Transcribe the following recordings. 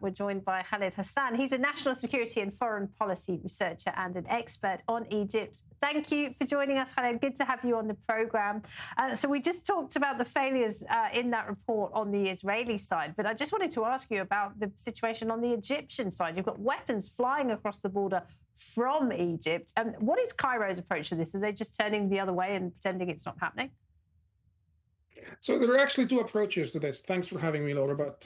We're joined by Khaled Hassan. He's a national security and foreign policy researcher and an expert on Egypt. Thank you for joining us, Khaled. Good to have you on the programme. So we just talked about the failures in that report on the Israeli side, but I just wanted to ask you about the situation on the Egyptian side. You've got weapons flying across the border from Egypt. What is Cairo's approach to this? Are they just turning the other way and pretending it's not happening? So there are actually two approaches to this. Thanks for having me, Laura. But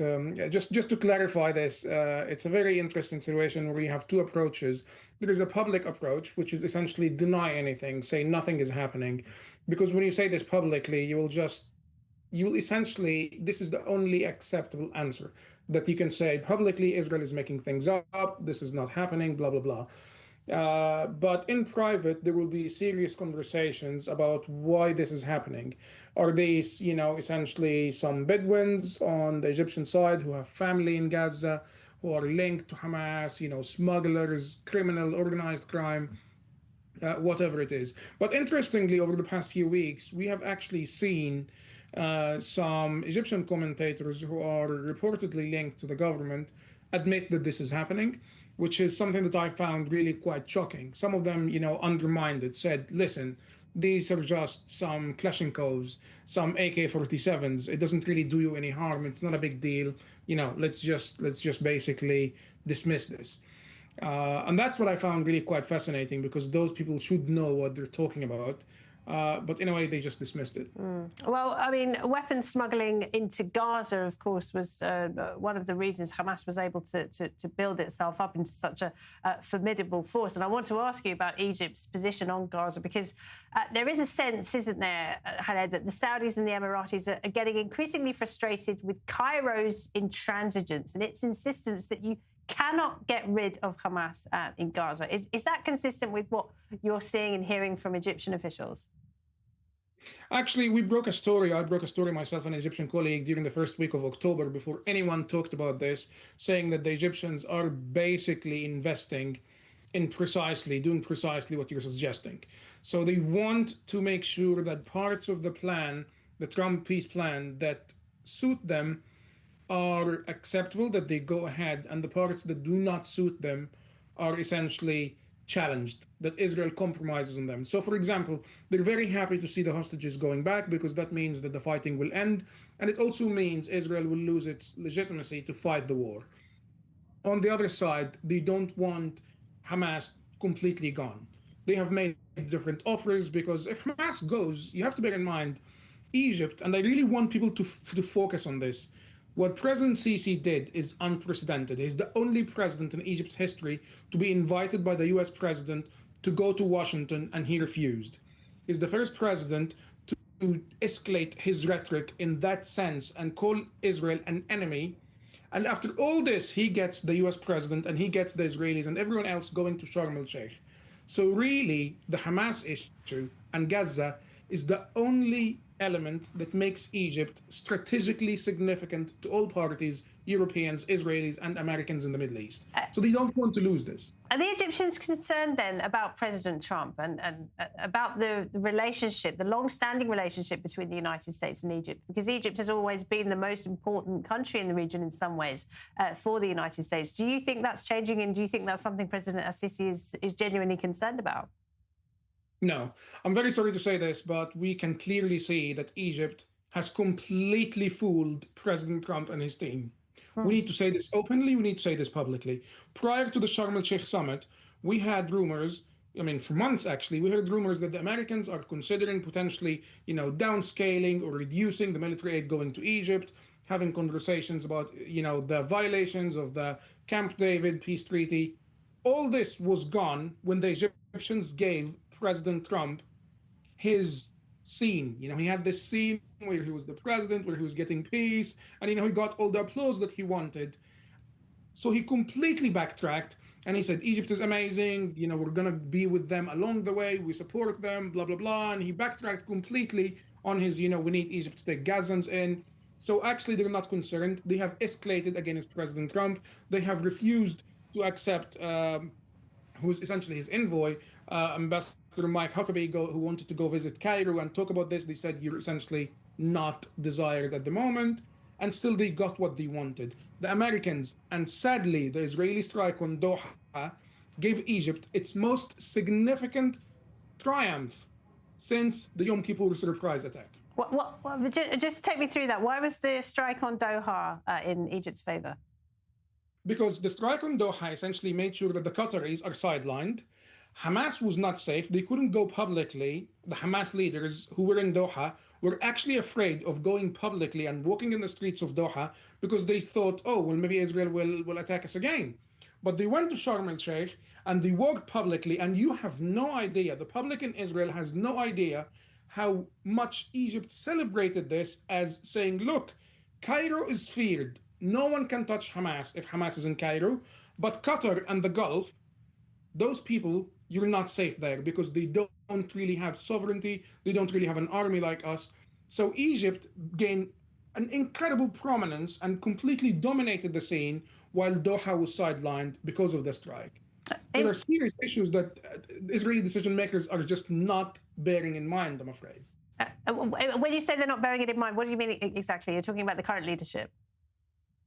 just to clarify this, it's a very interesting situation where you have two approaches. There is a public approach, which is essentially deny anything, say nothing is happening, because when you say this publicly, you will essentially, this is the only acceptable answer that you can say publicly. Israel is making things up. This is not happening. Blah blah blah. But in private, there will be serious conversations about why this is happening. Are these, essentially some Bedouins on the Egyptian side who have family in Gaza, who are linked to Hamas, smugglers, criminal, organized crime, whatever it is. But interestingly, over the past few weeks, we have actually seen some Egyptian commentators who are reportedly linked to the government admit that this is happening, which is something that I found really quite shocking. Some of them, undermined it, said, listen, these are just some Kalashnikovs, some AK-47s. It doesn't really do you any harm. It's not a big deal. Let's just basically dismiss this. And that's what I found really quite fascinating, because those people should know what they're talking about. But in a way, they just dismissed it. Well, I mean, weapons smuggling into Gaza, of course, was one of the reasons Hamas was able to build itself up into such a formidable force. And I want to ask you about Egypt's position on Gaza, because there is a sense, isn't there, Khaled, that the Saudis and the Emiratis are getting increasingly frustrated with Cairo's intransigence and its insistence that you cannot get rid of Hamas in Gaza. Is that consistent with what you're seeing and hearing from Egyptian officials? Actually, we broke a story. I broke a story myself and an Egyptian colleague during the first week of October, before anyone talked about this, saying that the Egyptians are basically investing in doing precisely what you're suggesting. So they want to make sure that parts of the plan, the Trump peace plan, that suit them are acceptable, that they go ahead, and the parts that do not suit them are essentially challenged, that Israel compromises on them. So, for example, they're very happy to see the hostages going back, because that means that the fighting will end, and it also means Israel will lose its legitimacy to fight the war. On the other side, they don't want Hamas completely gone. They have made different offers, because if Hamas goes, you have to bear in mind Egypt, and I really want people to focus on this. What President Sisi did is unprecedented. He's the only president in Egypt's history to be invited by the US president to go to Washington, and he refused. He's the first president to escalate his rhetoric in that sense and call Israel an enemy. And after all this, he gets the US president and he gets the Israelis and everyone else going to Sharm el-Sheikh. So really, the Hamas issue and Gaza is the only element that makes Egypt strategically significant to all parties, Europeans, Israelis, and Americans in the Middle East. So they don't want to lose this. Are the Egyptians concerned then about President Trump and about the relationship, the long-standing relationship between the United States and Egypt? Because Egypt has always been the most important country in the region in some ways for the United States. Do you think that's changing, and do you think that's something President Sisi is genuinely concerned about? No, I'm very sorry to say this, but we can clearly see that Egypt has completely fooled President Trump and his team. We need to say this openly. We need to say this publicly. Prior to the Sharm el-Sheikh summit, we had rumors, for months actually, we heard rumors that the Americans are considering potentially, downscaling or reducing the military aid going to Egypt, having conversations about, the violations of the Camp David peace treaty. All this was gone when the Egyptians gave President Trump his scene. He had this scene where he was the president, where he was getting peace, and he got all the applause that he wanted. So he completely backtracked and he said, Egypt is amazing, we're gonna be with them along the way, we support them, blah blah blah. And he backtracked completely on his, we need Egypt to take Gazans in. So actually they're not concerned. They have escalated against President Trump. They have refused to accept who's essentially his envoy, Ambassador Mike Huckabee, who wanted to go visit Cairo and talk about this. They said, you're essentially not desired at the moment. and still they got what they wanted. The Americans, and sadly, the Israeli strike on Doha gave Egypt its most significant triumph since the Yom Kippur surprise attack. Just take me through that. Why was the strike on Doha in Egypt's favor? Because the strike on Doha essentially made sure that the Qataris are sidelined. Hamas was not safe. They couldn't go publicly. The Hamas leaders who were in Doha were actually afraid of going publicly and walking in the streets of Doha because they thought, oh, well, maybe Israel will attack us again. But they went to Sharm el-Sheikh and they walked publicly, and you have no idea, the public in Israel has no idea how much Egypt celebrated this as saying, look, Cairo is feared. No one can touch Hamas if Hamas is in Cairo, but Qatar and the Gulf, those people, you're not safe there because they don't really have sovereignty. They don't really have an army like us. So Egypt gained an incredible prominence and completely dominated the scene while Doha was sidelined because of the strike. There are serious issues that Israeli decision makers are just not bearing in mind, I'm afraid. When you say they're not bearing it in mind, what do you mean exactly? You're talking about the current leadership?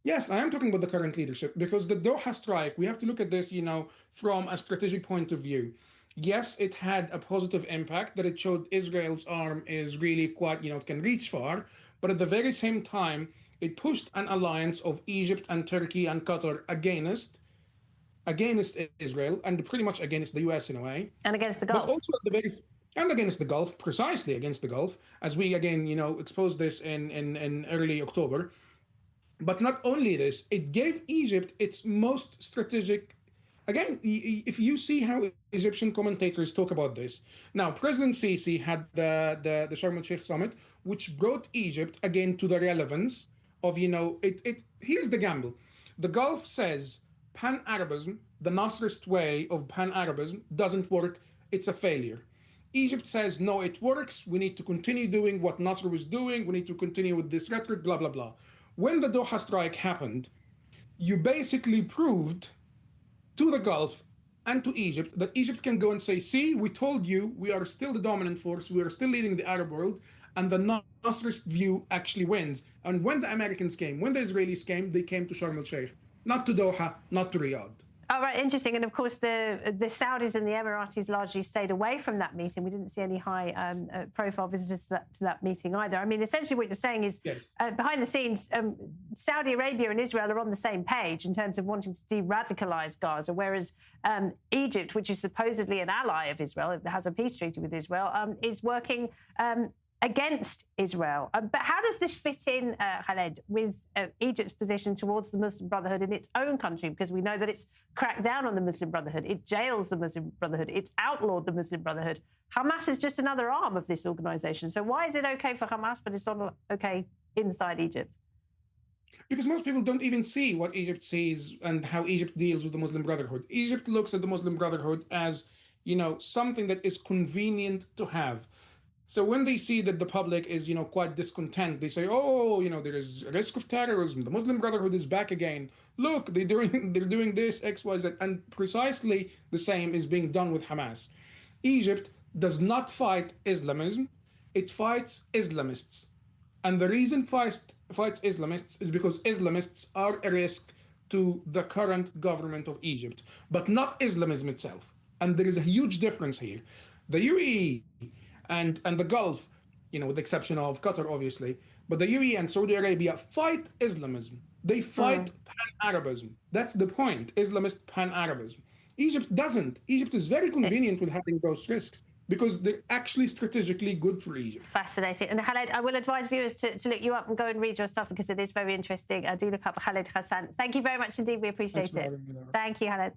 Yes, I am talking about the current leadership because the Doha strike, we have to look at this, from a strategic point of view. Yes, it had a positive impact that it showed Israel's arm is really quite, it can reach far. But at the very same time, it pushed an alliance of Egypt and Turkey and Qatar against Israel and pretty much against the US in a way. And against the Gulf. But also and against the Gulf, precisely against the Gulf, as we again, exposed this in early October. But not only this, it gave Egypt its most strategic. Again, if you see how Egyptian commentators talk about this, now President Sisi had the Sharm el-Sheikh summit, which brought Egypt again to the relevance of, here's the gamble. The Gulf says Pan-Arabism, the Nasrist way of Pan-Arabism, doesn't work. It's a failure. Egypt says, no, it works. We need to continue doing what Nasr was doing. We need to continue with this rhetoric, blah, blah, blah. When the Doha strike happened, you basically proved to the Gulf and to Egypt that Egypt can go and say, see, we told you we are still the dominant force. We are still leading the Arab world. And the Nasrist view actually wins. And when the Americans came, when the Israelis came, they came to Sharm el-Sheikh, not to Doha, not to Riyadh. Oh, right, interesting. And of course, the Saudis and the Emiratis largely stayed away from that meeting. We didn't see any high-profile visitors to that meeting either. I mean, essentially what you're saying is, yes, behind the scenes, Saudi Arabia and Israel are on the same page in terms of wanting to de-radicalize Gaza, whereas Egypt, which is supposedly an ally of Israel, it has a peace treaty with Israel, is working against Israel. But how does this fit in, Khaled, with Egypt's position towards the Muslim Brotherhood in its own country? Because we know that it's cracked down on the Muslim Brotherhood. It jails the Muslim Brotherhood. It's outlawed the Muslim Brotherhood. Hamas is just another arm of this organization. So why is it okay for Hamas, but it's not okay inside Egypt? Because most people don't even see what Egypt sees and how Egypt deals with the Muslim Brotherhood. Egypt looks at the Muslim Brotherhood as, something that is convenient to have. So when they see that the public is, quite discontent, they say, oh, there is a risk of terrorism. The Muslim Brotherhood is back again. Look, they're doing this, X, Y, Z. And precisely the same is being done with Hamas. Egypt does not fight Islamism. It fights Islamists. And the reason it fights Islamists is because Islamists are a risk to the current government of Egypt, but not Islamism itself. And there is a huge difference here. The UAE and the Gulf, with the exception of Qatar, obviously, but the UAE and Saudi Arabia fight Islamism. They fight Pan-Arabism. That's the point, Islamist Pan-Arabism. Egypt doesn't. Egypt is very convenient with having those risks because they're actually strategically good for Egypt. Fascinating. And Khaled, I will advise viewers to look you up and go and read your stuff because it is very interesting. Do look up Khaled Hassan. Thank you very much indeed. We appreciate it. Thank you, Khaled.